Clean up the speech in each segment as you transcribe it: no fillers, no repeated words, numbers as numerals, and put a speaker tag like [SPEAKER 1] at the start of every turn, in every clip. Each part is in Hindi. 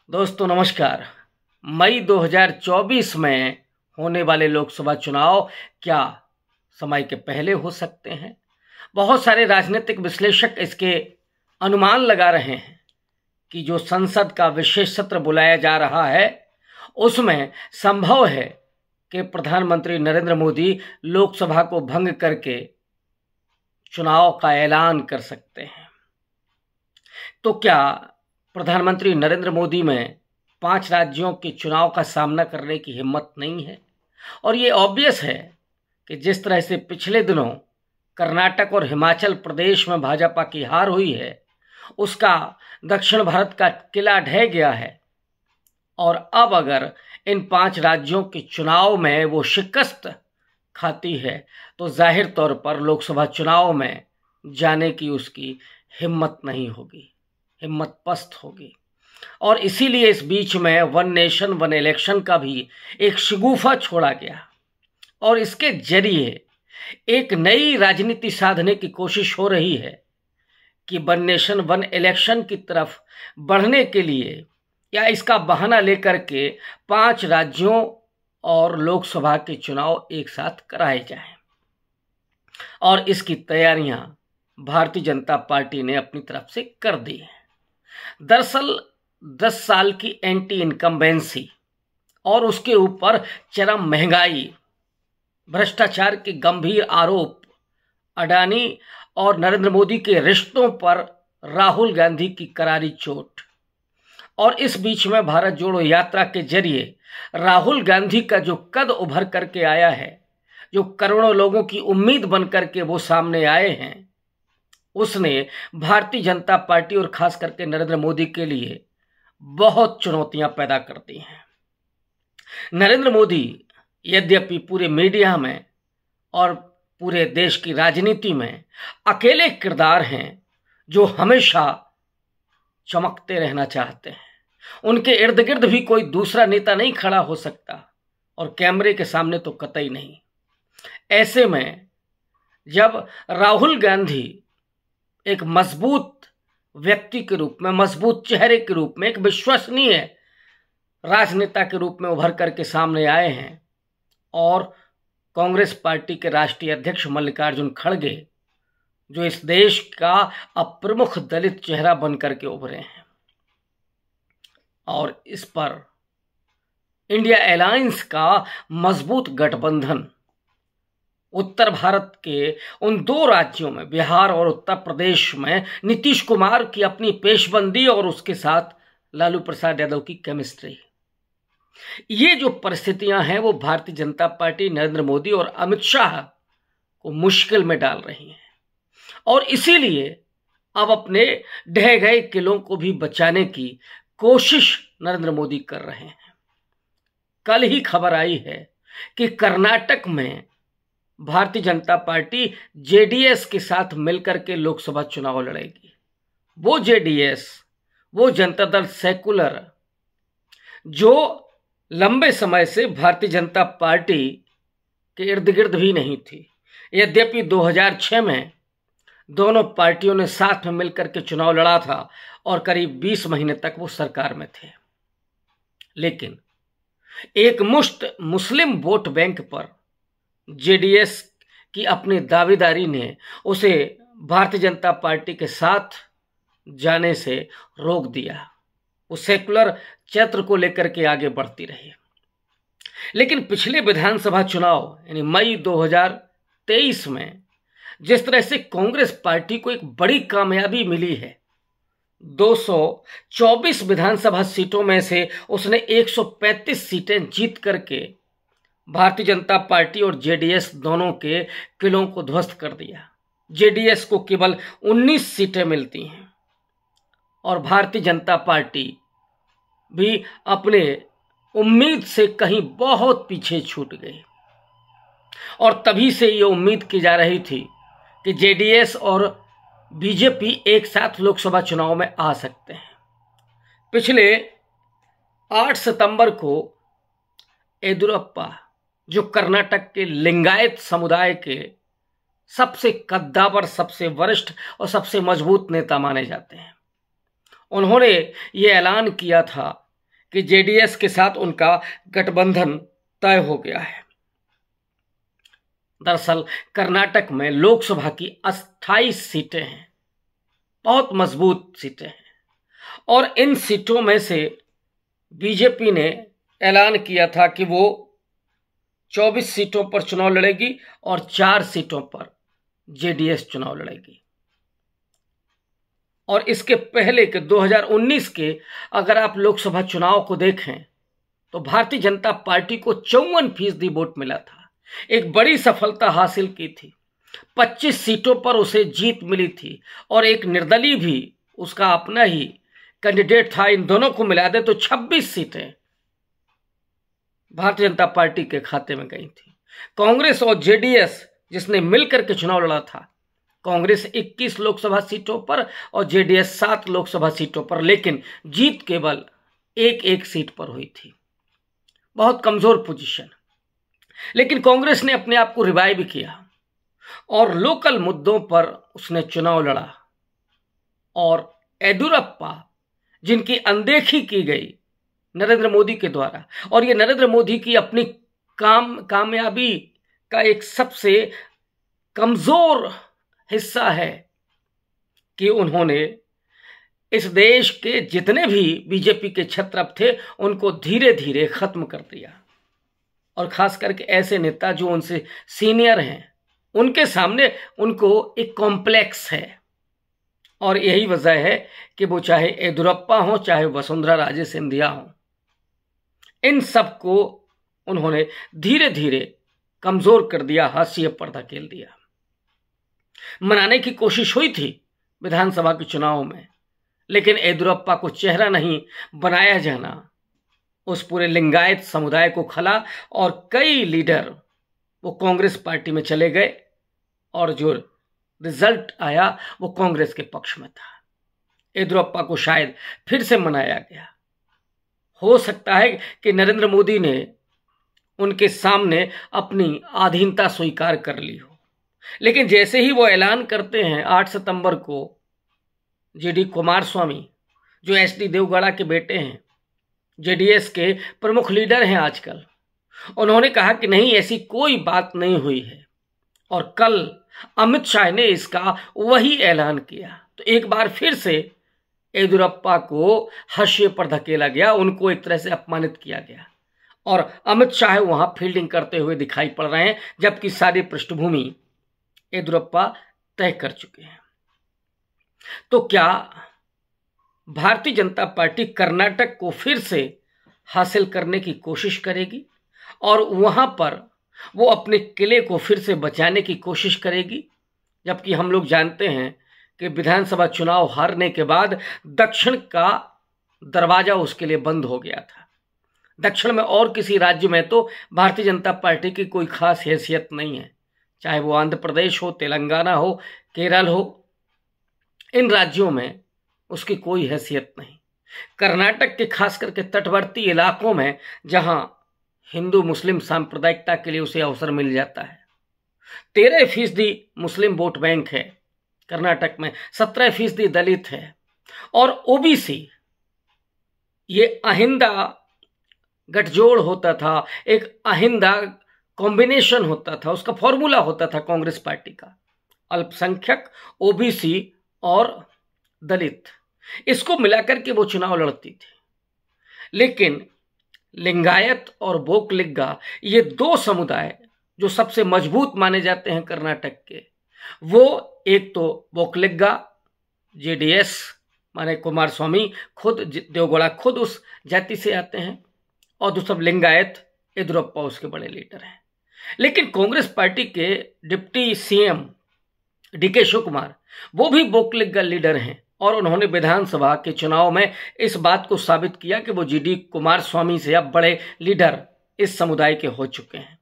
[SPEAKER 1] दोस्तों नमस्कार। मई 2024 में होने वाले लोकसभा चुनाव क्या समय के पहले हो सकते हैं? बहुत सारे राजनीतिक विश्लेषक इसके अनुमान लगा रहे हैं कि जो संसद का विशेष सत्र बुलाया जा रहा है उसमें संभव है कि प्रधानमंत्री नरेंद्र मोदी लोकसभा को भंग करके चुनाव का ऐलान कर सकते हैं। तो क्या प्रधानमंत्री नरेंद्र मोदी में 5 राज्यों के चुनाव का सामना करने की हिम्मत नहीं है? और ये ऑब्वियस है कि जिस तरह से पिछले दिनों कर्नाटक और हिमाचल प्रदेश में भाजपा की हार हुई है, उसका दक्षिण भारत का किला ढह गया है और अब अगर इन 5 राज्यों के चुनाव में वो शिकस्त खाती है तो जाहिर तौर पर लोकसभा चुनाव में जाने की उसकी हिम्मत नहीं होगी, हिम्मत पस्त होगी। और इसीलिए इस बीच में वन नेशन वन इलेक्शन का भी एक शगुफा छोड़ा गया और इसके जरिए एक नई राजनीति साधने की कोशिश हो रही है कि वन नेशन वन इलेक्शन की तरफ बढ़ने के लिए या इसका बहाना लेकर के 5 राज्यों और लोकसभा के चुनाव एक साथ कराए जाएं। और इसकी तैयारियां भारतीय जनता पार्टी ने अपनी तरफ से कर दी है। दरअसल 10 साल की एंटी इनकम्बेंसी और उसके ऊपर चरम महंगाई, भ्रष्टाचार के गंभीर आरोप, अडानी और नरेंद्र मोदी के रिश्तों पर राहुल गांधी की करारी चोट और इस बीच में भारत जोड़ो यात्रा के जरिए राहुल गांधी का जो कद उभर करके आया है, जो करोड़ों लोगों की उम्मीद बन करके वो सामने आए हैं, उसने भारतीय जनता पार्टी और खास करके नरेंद्र मोदी के लिए बहुत चुनौतियां पैदा कर दी हैं। नरेंद्र मोदी यद्यपि पूरे मीडिया में और पूरे देश की राजनीति में अकेले किरदार हैं जो हमेशा चमकते रहना चाहते हैं। उनके इर्द गिर्द भी कोई दूसरा नेता नहीं खड़ा हो सकता और कैमरे के सामने तो कतई नहीं। ऐसे में जब राहुल गांधी एक मजबूत व्यक्ति के रूप में, मजबूत चेहरे के रूप में, एक विश्वसनीय राजनेता के रूप में उभर करके सामने आए हैं और कांग्रेस पार्टी के राष्ट्रीय अध्यक्ष मल्लिकार्जुन खड़गे जो इस देश का अब प्रमुख दलित चेहरा बन करके उभरे हैं और इस पर इंडिया अलायंस का मजबूत गठबंधन उत्तर भारत के उन 2 राज्यों में, बिहार और उत्तर प्रदेश में, नीतीश कुमार की अपनी पेशबंदी और उसके साथ लालू प्रसाद यादव की केमिस्ट्री, ये जो परिस्थितियां हैं वो भारतीय जनता पार्टी, नरेंद्र मोदी और अमित शाह को मुश्किल में डाल रही हैं और इसीलिए अब अपने ढह गए किलों को भी बचाने की कोशिश नरेंद्र मोदी कर रहे हैं। कल ही खबर आई है कि कर्नाटक में भारतीय जनता पार्टी जेडीएस के साथ मिलकर के लोकसभा चुनाव लड़ेगी। वो जेडीएस, वो जनता दल सेकुलर, जो लंबे समय से भारतीय जनता पार्टी के इर्द गिर्द भी नहीं थी। यद्यपि 2006 में दोनों पार्टियों ने साथ में मिलकर के चुनाव लड़ा था और करीब 20 महीने तक वो सरकार में थे, लेकिन एक मुश्त मुस्लिम वोट बैंक पर जेडीएस की अपनी दावेदारी ने उसे भारतीय जनता पार्टी के साथ जाने से रोक दिया। वो सेकुलर चरित्र को लेकर के आगे बढ़ती रही। लेकिन पिछले विधानसभा चुनाव यानी मई 2023 में जिस तरह से कांग्रेस पार्टी को एक बड़ी कामयाबी मिली है, 224 विधानसभा सीटों में से उसने 135 सीटें जीत करके भारतीय जनता पार्टी और जेडीएस दोनों के किलों को ध्वस्त कर दिया। जेडीएस को केवल 19 सीटें मिलती हैं और भारतीय जनता पार्टी भी अपने उम्मीद से कहीं बहुत पीछे छूट गई और तभी से ये उम्मीद की जा रही थी कि जेडीएस और बीजेपी एक साथ लोकसभा चुनाव में आ सकते हैं। पिछले 8 सितंबर को येदियुरप्पा, जो कर्नाटक के लिंगायत समुदाय के सबसे कद्दावर, सबसे वरिष्ठ और सबसे मजबूत नेता माने जाते हैं, उन्होंने ये ऐलान किया था कि जेडीएस के साथ उनका गठबंधन तय हो गया है। दरअसल कर्नाटक में लोकसभा की 28 सीटें हैं, बहुत मजबूत सीटें हैं, और इन सीटों में से बीजेपी ने ऐलान किया था कि वो 24 सीटों पर चुनाव लड़ेगी और 4 सीटों पर जेडीएस चुनाव लड़ेगी। और इसके पहले के 2019 के अगर आप लोकसभा चुनाव को देखें तो भारतीय जनता पार्टी को 54% वोट मिला था, एक बड़ी सफलता हासिल की थी। 25 सीटों पर उसे जीत मिली थी और एक निर्दलीय भी उसका अपना ही कैंडिडेट था। इन दोनों को मिला दे तो 26 सीटें भारतीय जनता पार्टी के खाते में गई थी। कांग्रेस और जेडीएस जिसने मिलकर के चुनाव लड़ा था, कांग्रेस 21 लोकसभा सीटों पर और जेडीएस 7 लोकसभा सीटों पर, लेकिन जीत केवल एक सीट पर हुई थी। बहुत कमजोर पोजीशन। लेकिन कांग्रेस ने अपने आप को रिवाइव किया और लोकल मुद्दों पर उसने चुनाव लड़ा। और येदियुरप्पा जिनकी अनदेखी की गई नरेंद्र मोदी के द्वारा, और ये नरेंद्र मोदी की अपनी कामयाबी का एक सबसे कमजोर हिस्सा है कि उन्होंने इस देश के जितने भी बीजेपी के क्षत्रप थे उनको धीरे धीरे खत्म कर दिया। और खास करके ऐसे नेता जो उनसे सीनियर हैं, उनके सामने उनको एक कॉम्प्लेक्स है। और यही वजह है कि वो चाहे येदियुरप्पा हो, चाहे वसुंधरा राजे सिंधिया हो, इन सबको उन्होंने धीरे धीरे कमजोर कर दिया, हाशिए पर धकेल दिया। मनाने की कोशिश हुई थी विधानसभा के चुनाव में, लेकिन येदियुरप्पा को चेहरा नहीं बनाया जाना उस पूरे लिंगायत समुदाय को खला और कई लीडर वो कांग्रेस पार्टी में चले गए और जो रिजल्ट आया वो कांग्रेस के पक्ष में था। येदियुरप्पा को शायद फिर से मनाया गया। हो सकता है कि नरेंद्र मोदी ने उनके सामने अपनी अधीनता स्वीकार कर ली हो, लेकिन जैसे ही वो ऐलान करते हैं 8 सितंबर को, जी.डी. कुमारस्वामी जो एच.डी. देवगौड़ा के बेटे हैं, जेडीएस के प्रमुख लीडर हैं आजकल, उन्होंने कहा कि नहीं, ऐसी कोई बात नहीं हुई है। और कल अमित शाह ने इसका वही ऐलान किया। तो एक बार फिर से येदियुरप्पा को हाशिए पर धकेला गया, उनको एक तरह से अपमानित किया गया। और अमित शाह वहां फील्डिंग करते हुए दिखाई पड़ रहे हैं, जबकि सारी पृष्ठभूमि येदियुरप्पा तय कर चुके हैं। तो क्या भारतीय जनता पार्टी कर्नाटक को फिर से हासिल करने की कोशिश करेगी और वहां पर वो अपने किले को फिर से बचाने की कोशिश करेगी? जबकि हम लोग जानते हैं कि विधानसभा चुनाव हारने के बाद दक्षिण का दरवाजा उसके लिए बंद हो गया था। दक्षिण में और किसी राज्य में तो भारतीय जनता पार्टी की कोई खास हैसियत नहीं है, चाहे वो आंध्र प्रदेश हो, तेलंगाना हो, केरल हो, इन राज्यों में उसकी कोई हैसियत नहीं। कर्नाटक के खास करके तटवर्ती इलाकों में जहां हिंदू मुस्लिम सांप्रदायिकता के लिए उसे अवसर मिल जाता है, 13% मुस्लिम वोट बैंक है कर्नाटक में, 17% दलित है, और ओबीसी ये अहिंदा गठजोड़ होता था, एक अहिंदा कॉम्बिनेशन होता था, उसका फॉर्मूला होता था कांग्रेस पार्टी का, अल्पसंख्यक, ओबीसी और दलित, इसको मिलाकर के वो चुनाव लड़ती थी। लेकिन लिंगायत और बोकलिग्गा, ये दो समुदाय जो सबसे मजबूत माने जाते हैं कर्नाटक के, वो एक तो बोकलिग्गा जेडीएस माने कुमारस्वामी खुद, देवगौड़ा खुद उस जाति से आते हैं, और दूसरा लिंगायत येदियुरप्पा उसके बड़े लीडर हैं। लेकिन कांग्रेस पार्टी के डिप्टी सीएम डीके शिवकुमार वो भी बोकलिग्गा लीडर हैं, और उन्होंने विधानसभा के चुनाव में इस बात को साबित किया कि वो जी.डी. कुमारस्वामी से अब बड़े लीडर इस समुदाय के हो चुके हैं।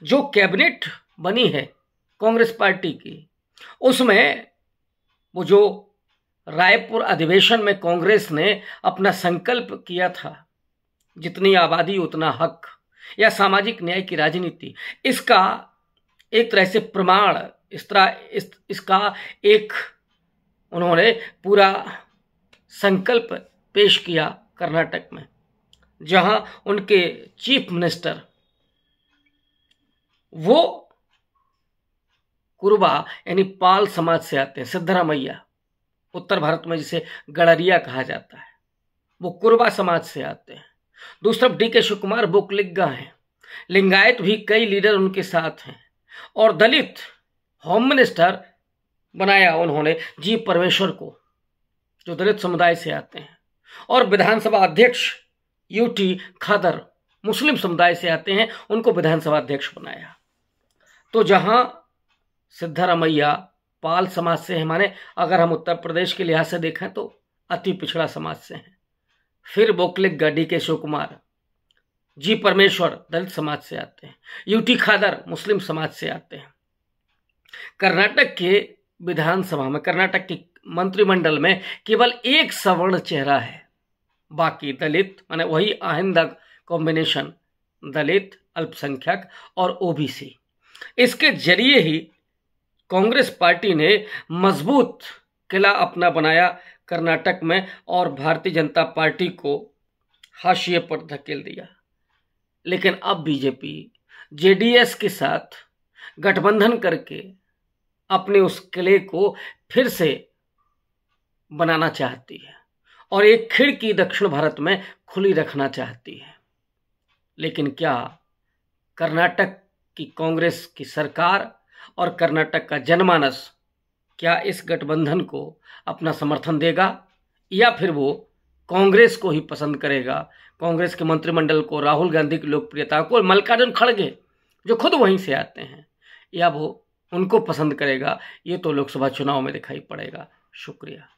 [SPEAKER 1] जो कैबिनेट बनी है कांग्रेस पार्टी की, उसमें वो जो रायपुर अधिवेशन में कांग्रेस ने अपना संकल्प किया था, जितनी आबादी उतना हक, या सामाजिक न्याय की राजनीति, इसका एक तरह से प्रमाण, इसका एक उन्होंने पूरा संकल्प पेश किया कर्नाटक में। जहां उनके चीफ मिनिस्टर वो कुरुबा यानी पाल समाज से आते हैं। सिद्धरामैया, उत्तर भारत में जिसे गड़रिया कहा जाता है, वो कुरुबा समाज से आते हैं। दूसरी तरफ DK शिव कुमार बोकलिग्गा हैं। लिंगायत भी कई लीडर उनके साथ हैं। और दलित होम मिनिस्टर बनाया उन्होंने जी परमेश्वर को, जो दलित समुदाय से आते हैं। और विधानसभा अध्यक्ष UT खादर मुस्लिम समुदाय से आते हैं, उनको विधानसभा अध्यक्ष बनाया। तो जहां सिद्धरामैया पाल समाज से हैं, माने अगर हम उत्तर प्रदेश के लिहाज से देखें तो अति पिछड़ा समाज से हैं। फिर बोकलिग्गा, DK शिव कुमार, जी परमेश्वर दलित समाज से आते हैं। UT खादर मुस्लिम समाज से आते हैं। कर्नाटक के विधानसभा में, कर्नाटक के मंत्रिमंडल में केवल एक सवर्ण चेहरा है, बाकी दलित, माने वही आहिंदा कॉम्बिनेशन, दलित, अल्पसंख्यक और OBC। इसके जरिए ही कांग्रेस पार्टी ने मजबूत किला अपना बनाया कर्नाटक में और भारतीय जनता पार्टी को हाशिए पर धकेल दिया। लेकिन अब बीजेपी JDS के साथ गठबंधन करके अपने उस किले को फिर से बनाना चाहती है और एक खिड़की दक्षिण भारत में खुली रखना चाहती है। लेकिन क्या कर्नाटक की कांग्रेस की सरकार और कर्नाटक का जनमानस क्या इस गठबंधन को अपना समर्थन देगा, या फिर वो कांग्रेस को ही पसंद करेगा, कांग्रेस के मंत्रिमंडल को, राहुल गांधी की लोकप्रियता को, मल्लिकार्जुन खड़गे जो खुद वहीं से आते हैं, या वो उनको पसंद करेगा? ये तो लोकसभा चुनाव में दिखाई पड़ेगा। शुक्रिया।